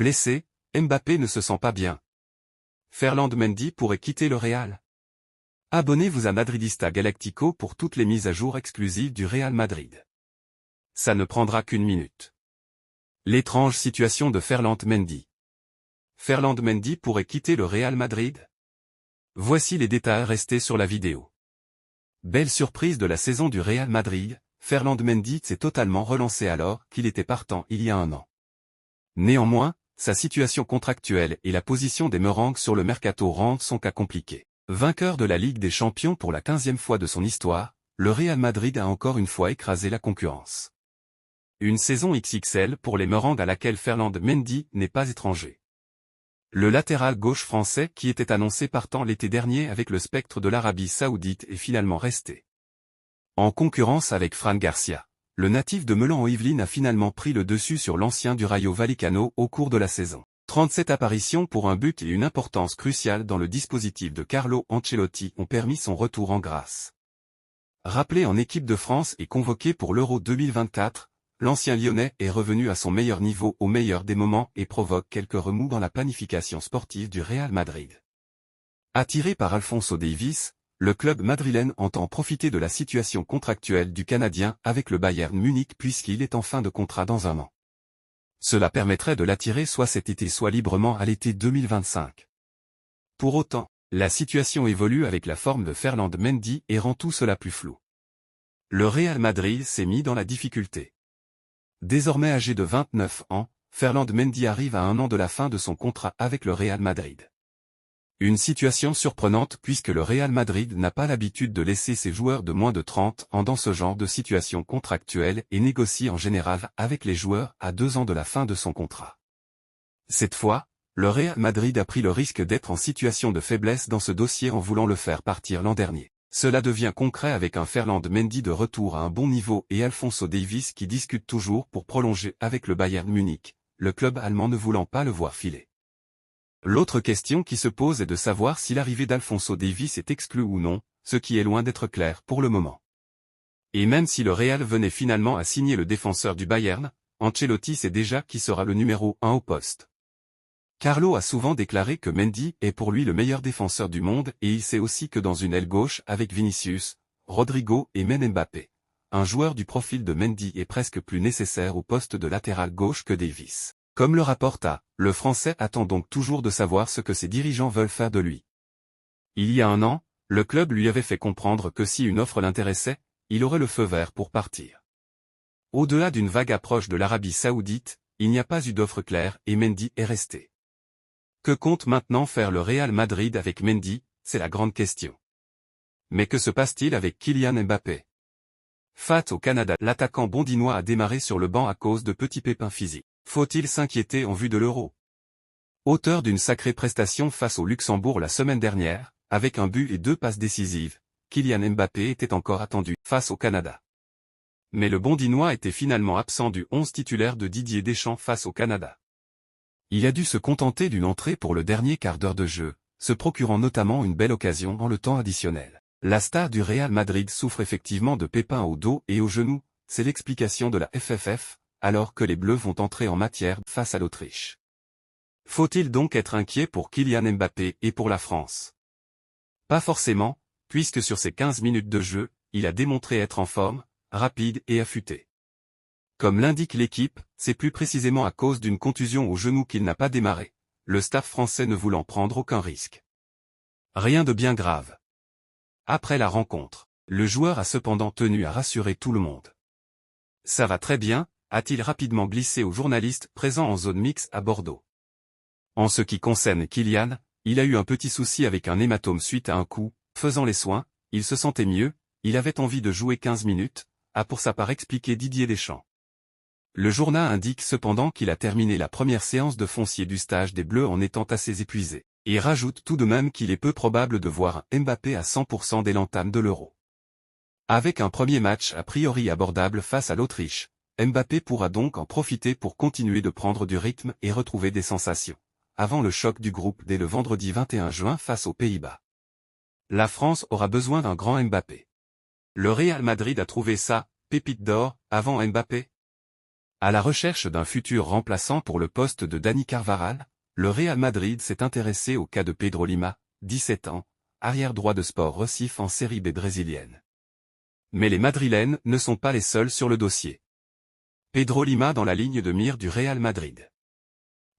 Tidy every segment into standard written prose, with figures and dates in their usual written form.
Blessé, Mbappé ne se sent pas bien. Ferland Mendy pourrait quitter le Real. Abonnez-vous à Madridista Galactico pour toutes les mises à jour exclusives du Real Madrid. Ça ne prendra qu'une minute. L'étrange situation de Ferland Mendy. Ferland Mendy pourrait quitter le Real Madrid? Voici les détails restés sur la vidéo. Belle surprise de la saison du Real Madrid, Ferland Mendy s'est totalement relancé alors qu'il était partant il y a un an. Néanmoins, sa situation contractuelle et la position des Merengues sur le mercato rendent son cas compliqué. Vainqueur de la Ligue des Champions pour la 15e fois de son histoire, le Real Madrid a encore une fois écrasé la concurrence. Une saison XXL pour les Merengues à laquelle Ferland Mendy n'est pas étranger. Le latéral gauche français qui était annoncé partant l'été dernier avec le spectre de l'Arabie Saoudite est finalement resté. En concurrence avec Fran Garcia, le natif de Melan-en-Yvelines a finalement pris le dessus sur l'ancien du Rayo Vallecano au cours de la saison. 37 apparitions pour un but et une importance cruciale dans le dispositif de Carlo Ancelotti ont permis son retour en grâce. Rappelé en équipe de France et convoqué pour l'Euro 2024, l'ancien Lyonnais est revenu à son meilleur niveau au meilleur des moments et provoque quelques remous dans la planification sportive du Real Madrid. Attiré par Alphonso Davies, le club madrilène entend profiter de la situation contractuelle du Canadien avec le Bayern Munich puisqu'il est en fin de contrat dans un an. Cela permettrait de l'attirer soit cet été soit librement à l'été 2025. Pour autant, la situation évolue avec la forme de Ferland Mendy et rend tout cela plus flou. Le Real Madrid s'est mis dans la difficulté. Désormais âgé de 29 ans, Ferland Mendy arrive à un an de la fin de son contrat avec le Real Madrid. Une situation surprenante puisque le Real Madrid n'a pas l'habitude de laisser ses joueurs de moins de 30 ans dans ce genre de situation contractuelle et négocie en général avec les joueurs à 2 ans de la fin de son contrat. Cette fois, le Real Madrid a pris le risque d'être en situation de faiblesse dans ce dossier en voulant le faire partir l'an dernier. Cela devient concret avec un Ferland Mendy de retour à un bon niveau et Alphonso Davies qui discute toujours pour prolonger avec le Bayern Munich, le club allemand ne voulant pas le voir filer. L'autre question qui se pose est de savoir si l'arrivée d'Alphonso Davies est exclue ou non, ce qui est loin d'être clair pour le moment. Et même si le Real venait finalement à signer le défenseur du Bayern, Ancelotti sait déjà qui sera le numéro 1 au poste. Carlo a souvent déclaré que Mendy est pour lui le meilleur défenseur du monde et il sait aussi que dans une aile gauche avec Vinicius, Rodrigo et même Mbappé, un joueur du profil de Mendy est presque plus nécessaire au poste de latéral gauche que Davies. Comme le rapporte le Français attend donc toujours de savoir ce que ses dirigeants veulent faire de lui. Il y a un an, le club lui avait fait comprendre que si une offre l'intéressait, il aurait le feu vert pour partir. Au-delà d'une vague approche de l'Arabie Saoudite, il n'y a pas eu d'offre claire et Mendy est resté. Que compte maintenant faire le Real Madrid avec Mendy, c'est la grande question. Mais que se passe-t-il avec Kylian Mbappé? Face au Canada, l'attaquant bondinois a démarré sur le banc à cause de petits pépins physiques. Faut-il s'inquiéter en vue de l'Euro? Auteur d'une sacrée prestation face au Luxembourg la semaine dernière, avec un but et 2 passes décisives, Kylian Mbappé était encore attendu face au Canada. Mais le bondinois était finalement absent du 11 titulaire de Didier Deschamps face au Canada. Il a dû se contenter d'une entrée pour le dernier quart d'heure de jeu, se procurant notamment une belle occasion dans le temps additionnel. La star du Real Madrid souffre effectivement de pépins au dos et aux genoux, c'est l'explication de la FFF, alors que les Bleus vont entrer en matière face à l'Autriche. Faut-il donc être inquiet pour Kylian Mbappé et pour la France? Pas forcément, puisque sur ces 15 minutes de jeu, il a démontré être en forme, rapide et affûté. Comme l'indique l'équipe, c'est plus précisément à cause d'une contusion au genou qu'il n'a pas démarré, le staff français ne voulant prendre aucun risque. Rien de bien grave. Après la rencontre, le joueur a cependant tenu à rassurer tout le monde. Ça va très bien, a-t-il rapidement glissé aux journalistes présents en zone mixte à Bordeaux. En ce qui concerne Kylian, il a eu un petit souci avec un hématome suite à un coup, faisant les soins, il se sentait mieux, il avait envie de jouer 15 minutes, a pour sa part expliqué Didier Deschamps. Le journal indique cependant qu'il a terminé la première séance de foncier du stage des Bleus en étant assez épuisé, et rajoute tout de même qu'il est peu probable de voir Mbappé à 100% dès l'entame de l'Euro. Avec un premier match a priori abordable face à l'Autriche, Mbappé pourra donc en profiter pour continuer de prendre du rythme et retrouver des sensations, avant le choc du groupe dès le vendredi 21 juin face aux Pays-Bas. La France aura besoin d'un grand Mbappé. Le Real Madrid a trouvé ça, pépite d'or, avant Mbappé? À la recherche d'un futur remplaçant pour le poste de Dani Carvajal, le Real Madrid s'est intéressé au cas de Pedro Lima, 17 ans, arrière droit de Sport Recife en Série B brésilienne. Mais les Madrilènes ne sont pas les seuls sur le dossier. Pedro Lima dans la ligne de mire du Real Madrid.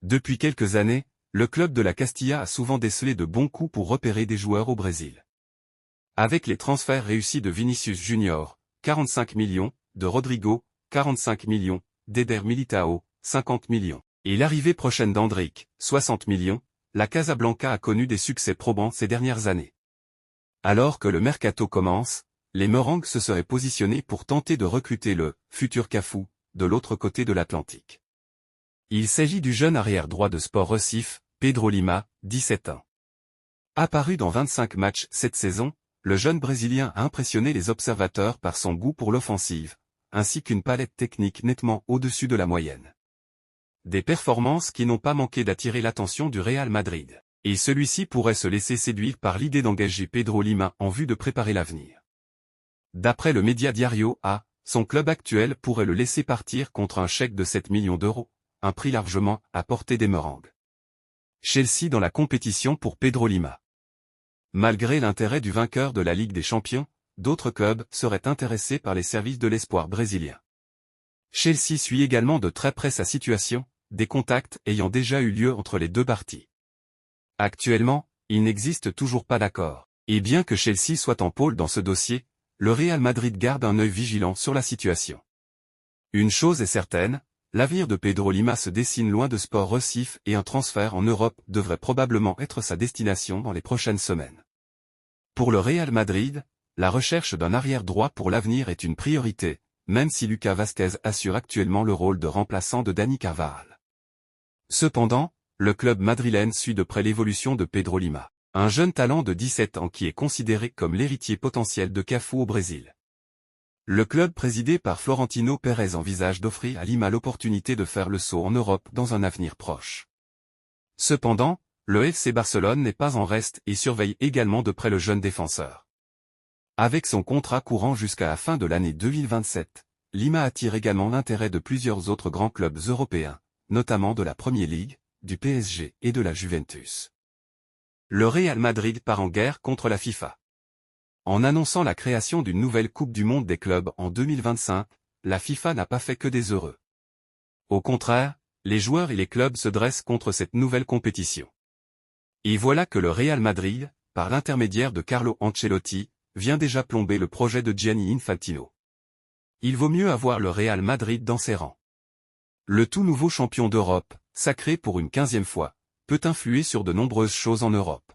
Depuis quelques années, le club de la Castilla a souvent décelé de bons coups pour repérer des joueurs au Brésil. Avec les transferts réussis de Vinicius Junior, 45 millions, de Rodrigo, 45 millions, d'Eder Militao, 50 millions, et l'arrivée prochaine d'Endrick, 60 millions, la Casablanca a connu des succès probants ces dernières années. Alors que le mercato commence, les Merengues se seraient positionnés pour tenter de recruter le futur Cafu de l'autre côté de l'Atlantique. Il s'agit du jeune arrière droit de Sport Recife, Pedro Lima, 17 ans. Apparu dans 25 matchs cette saison, le jeune Brésilien a impressionné les observateurs par son goût pour l'offensive, ainsi qu'une palette technique nettement au-dessus de la moyenne. Des performances qui n'ont pas manqué d'attirer l'attention du Real Madrid, et celui-ci pourrait se laisser séduire par l'idée d'engager Pedro Lima en vue de préparer l'avenir. D'après le média Diario A, son club actuel pourrait le laisser partir contre un chèque de 7 millions d'euros, un prix largement à portée des Merengues. Chelsea dans la compétition pour Pedro Lima. Malgré l'intérêt du vainqueur de la Ligue des Champions, d'autres clubs seraient intéressés par les services de l'espoir brésilien. Chelsea suit également de très près sa situation, des contacts ayant déjà eu lieu entre les deux parties. Actuellement, il n'existe toujours pas d'accord, et bien que Chelsea soit en pôle dans ce dossier, le Real Madrid garde un œil vigilant sur la situation. Une chose est certaine, l'avenir de Pedro Lima se dessine loin de Sport Recife et un transfert en Europe devrait probablement être sa destination dans les prochaines semaines. Pour le Real Madrid, la recherche d'un arrière droit pour l'avenir est une priorité, même si Lucas Vázquez assure actuellement le rôle de remplaçant de Dani Carvajal. Cependant, le club madrilène suit de près l'évolution de Pedro Lima, un jeune talent de 17 ans qui est considéré comme l'héritier potentiel de Cafu au Brésil. Le club présidé par Florentino Pérez envisage d'offrir à Lima l'opportunité de faire le saut en Europe dans un avenir proche. Cependant, le FC Barcelone n'est pas en reste et surveille également de près le jeune défenseur. Avec son contrat courant jusqu'à la fin de l'année 2027, Lima attire également l'intérêt de plusieurs autres grands clubs européens, notamment de la Premier League, du PSG et de la Juventus. Le Real Madrid part en guerre contre la FIFA. En annonçant la création d'une nouvelle Coupe du Monde des clubs en 2025, la FIFA n'a pas fait que des heureux. Au contraire, les joueurs et les clubs se dressent contre cette nouvelle compétition. Et voilà que le Real Madrid, par l'intermédiaire de Carlo Ancelotti, vient déjà plomber le projet de Gianni Infantino. Il vaut mieux avoir le Real Madrid dans ses rangs. Le tout nouveau champion d'Europe, sacré pour une 15e fois, peut influer sur de nombreuses choses en Europe.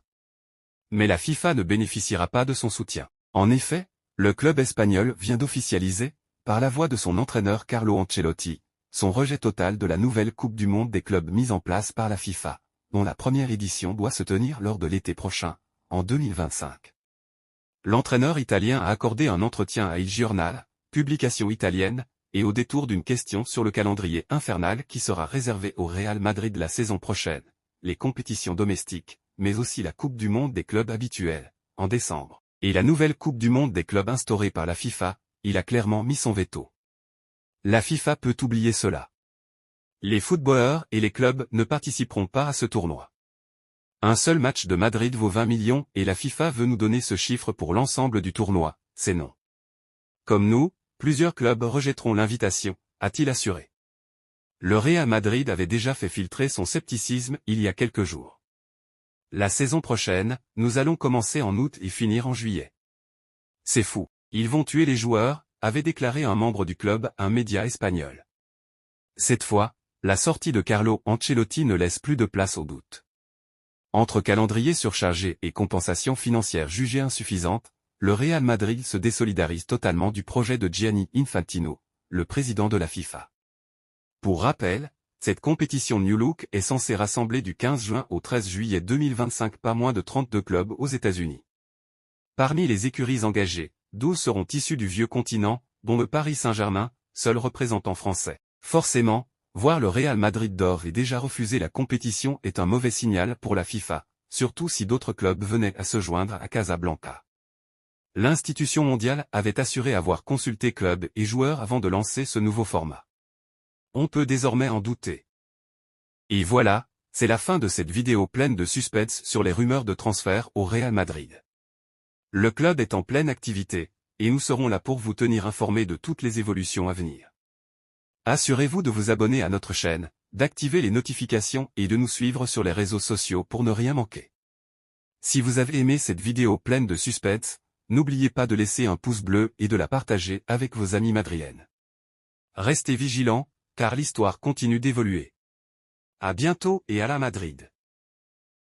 Mais la FIFA ne bénéficiera pas de son soutien. En effet, le club espagnol vient d'officialiser, par la voix de son entraîneur Carlo Ancelotti, son rejet total de la nouvelle Coupe du Monde des clubs mise en place par la FIFA, dont la première édition doit se tenir lors de l'été prochain, en 2025. L'entraîneur italien a accordé un entretien à Il Giornale, publication italienne, et au détour d'une question sur le calendrier infernal qui sera réservé au Real Madrid la saison prochaine, les compétitions domestiques, mais aussi la Coupe du Monde des clubs habituels, en décembre, et la nouvelle Coupe du Monde des clubs instaurée par la FIFA, il a clairement mis son veto. La FIFA peut oublier cela. Les footballeurs et les clubs ne participeront pas à ce tournoi. Un seul match de Madrid vaut 20 millions et la FIFA veut nous donner ce chiffre pour l'ensemble du tournoi, c'est non. Comme nous, plusieurs clubs rejetteront l'invitation, a-t-il assuré. Le Real Madrid avait déjà fait filtrer son scepticisme il y a quelques jours. La saison prochaine, nous allons commencer en août et finir en juillet. C'est fou, ils vont tuer les joueurs, avait déclaré un membre du club à un média espagnol. Cette fois, la sortie de Carlo Ancelotti ne laisse plus de place au doute. Entre calendrier surchargé et compensation financière jugée insuffisante, le Real Madrid se désolidarise totalement du projet de Gianni Infantino, le président de la FIFA. Pour rappel, cette compétition New Look est censée rassembler du 15 juin au 13 juillet 2025 pas moins de 32 clubs aux États-Unis. Parmi les écuries engagées, 12 seront issus du vieux continent, dont le Paris Saint-Germain, seul représentant français. Forcément, voir le Real Madrid d'or et déjà refuser la compétition est un mauvais signal pour la FIFA, surtout si d'autres clubs venaient à se joindre à Casablanca. L'institution mondiale avait assuré avoir consulté clubs et joueurs avant de lancer ce nouveau format. On peut désormais en douter. Et voilà, c'est la fin de cette vidéo pleine de suspense sur les rumeurs de transfert au Real Madrid. Le club est en pleine activité, et nous serons là pour vous tenir informés de toutes les évolutions à venir. Assurez-vous de vous abonner à notre chaîne, d'activer les notifications et de nous suivre sur les réseaux sociaux pour ne rien manquer. Si vous avez aimé cette vidéo pleine de suspense, n'oubliez pas de laisser un pouce bleu et de la partager avec vos amis madriennes. Restez vigilants, car l'histoire continue d'évoluer. À bientôt et à la Madrid.